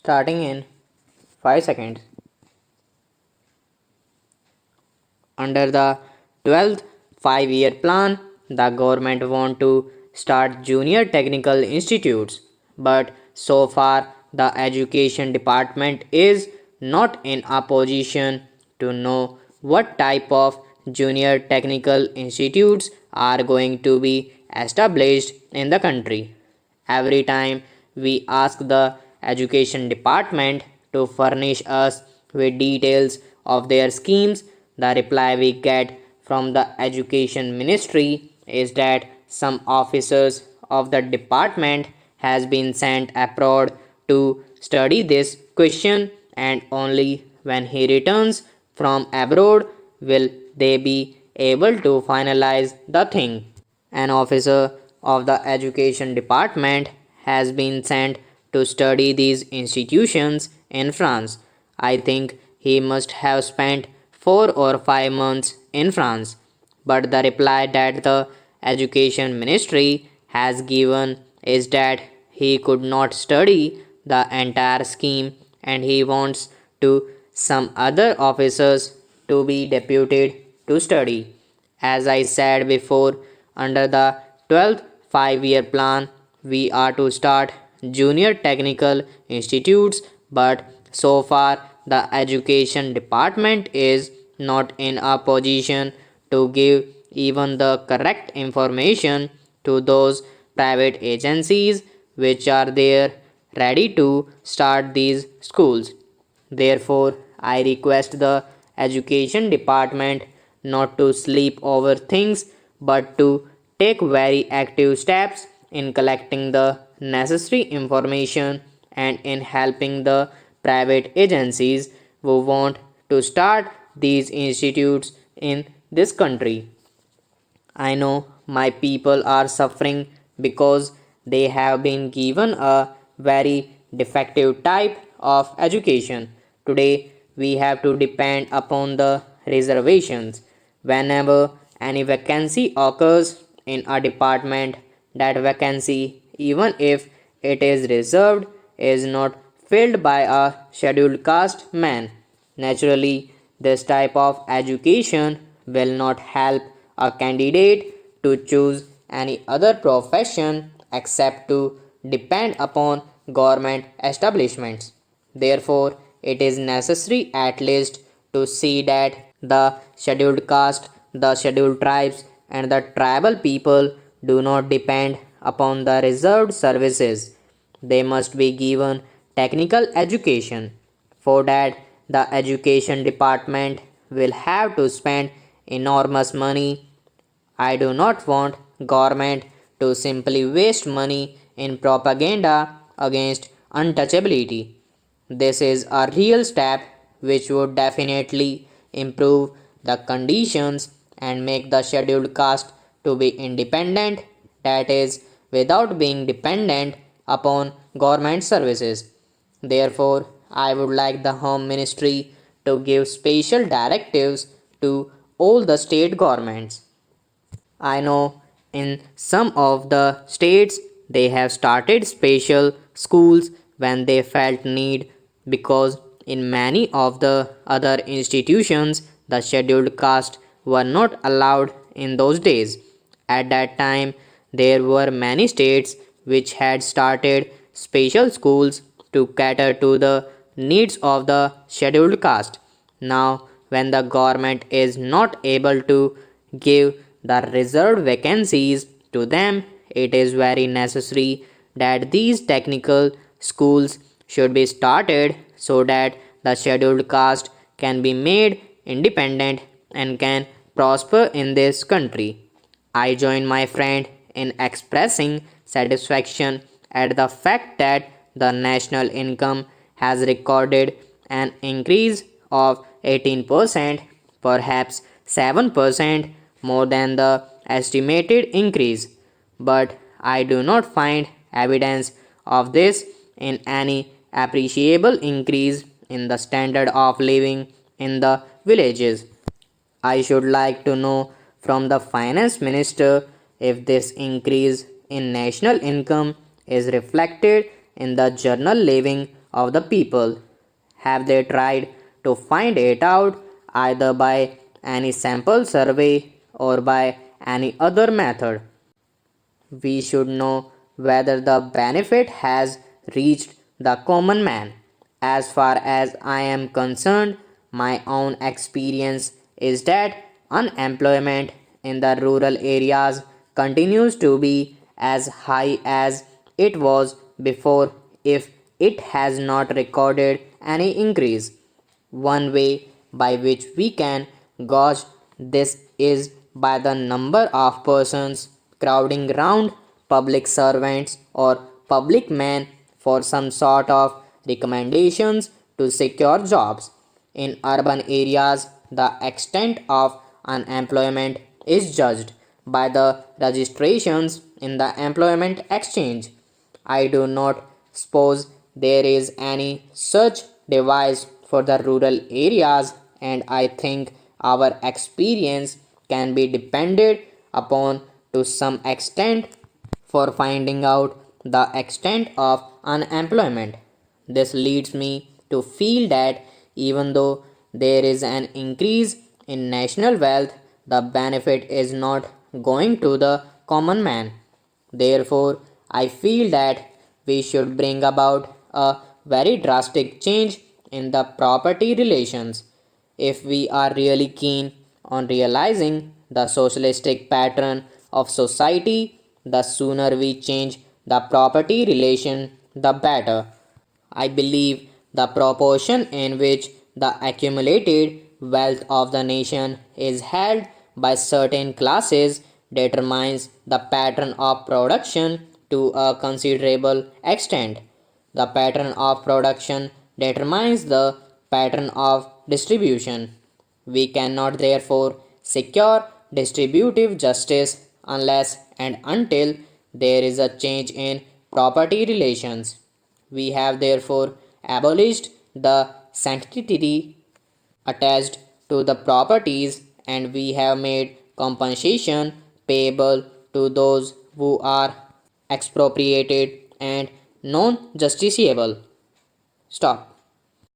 Starting in 5 seconds. Under the 12th 5-year plan, the government want to start junior technical institutes, but so far the education department is not in a position to know what type of junior technical institutes are going to be established in the country. Every time we ask the education department to furnish us with details of their schemes, the reply we get from the education ministry is that some officers of the department has been sent abroad to study this question, and only when he returns from abroad will they be able to finalize the thing. An officer of the education department has been sent to study these institutions in France. I think he must have spent 4 or 5 months in France. But the reply that the education ministry has given is that he could not study the entire scheme and he wants to some other officers to be deputed to study. As I said before, under the 12th 5-year plan, we are to start junior technical institutes, but so far the education department is not in a position to give even the correct information to those private agencies which are there ready to start these schools. Therefore, I request the education department not to sleep over things but to take very active steps in collecting the necessary information and in helping the private agencies who want to start these institutes in this country. I know my people are suffering because they have been given a very defective type of education. Today, we have to depend upon the reservations. Whenever any vacancy occurs in a department, that vacancy, even if it is reserved, is not filled by a scheduled caste man. Naturally, this type of education will not help a candidate to choose any other profession except to depend upon government establishments. Therefore, it is necessary at least to see that the scheduled caste, the scheduled tribes, and the tribal people do not depend upon the reserved services. They must be given technical education. For that, the education department will have to spend enormous money. I do not want government to simply waste money in propaganda against untouchability. This is a real step which would definitely improve the conditions and make the scheduled caste to be independent, that is, without being dependent upon government services. Therefore, I would like the Home Ministry to give special directives to all the state governments. I know in some of the states they have started special schools when they felt need, because in many of the other institutions the scheduled caste were not allowed in those days. At that time there were many states which had started special schools to cater to the needs of the scheduled caste. Now, when the government is not able to give the reserved vacancies to them, it is very necessary that these technical schools should be started so that the scheduled caste can be made independent and can prosper in this country. I join my friend in expressing satisfaction at the fact that the national income has recorded an increase of 18%, perhaps 7% more than the estimated increase. But I do not find evidence of this in any appreciable increase in the standard of living in the villages. I should like to know from the finance minister if this increase in national income is reflected in the general living of the people. Have they tried to find it out either by any sample survey or by any other method? We should know whether the benefit has reached the common man. As far as I am concerned, my own experience is that unemployment in the rural areas continues to be as high as it was before, if it has not recorded any increase. One way by which we can gauge this is by the number of persons crowding round public servants or public men for some sort of recommendations to secure jobs. In urban areas, the extent of unemployment is judged by the registrations in the employment exchange. I do not suppose there is any such device for the rural areas, and I think our experience can be depended upon to some extent for finding out the extent of unemployment. This leads me to feel that even though there is an increase in national wealth, the benefit is not going to the common man. Therefore, I feel that we should bring about a very drastic change in the property relations. If we are really keen on realizing the socialistic pattern of society, the sooner we change the property relation, the better. I believe the proportion in which the accumulated wealth of the nation is held by certain classes determines the pattern of production to a considerable extent. The pattern of production determines the pattern of distribution. We cannot therefore secure distributive justice unless and until there is a change in property relations. We have therefore abolished the sanctity attached to the properties, and we have made compensation payable to those who are expropriated and non justiciable. Stop.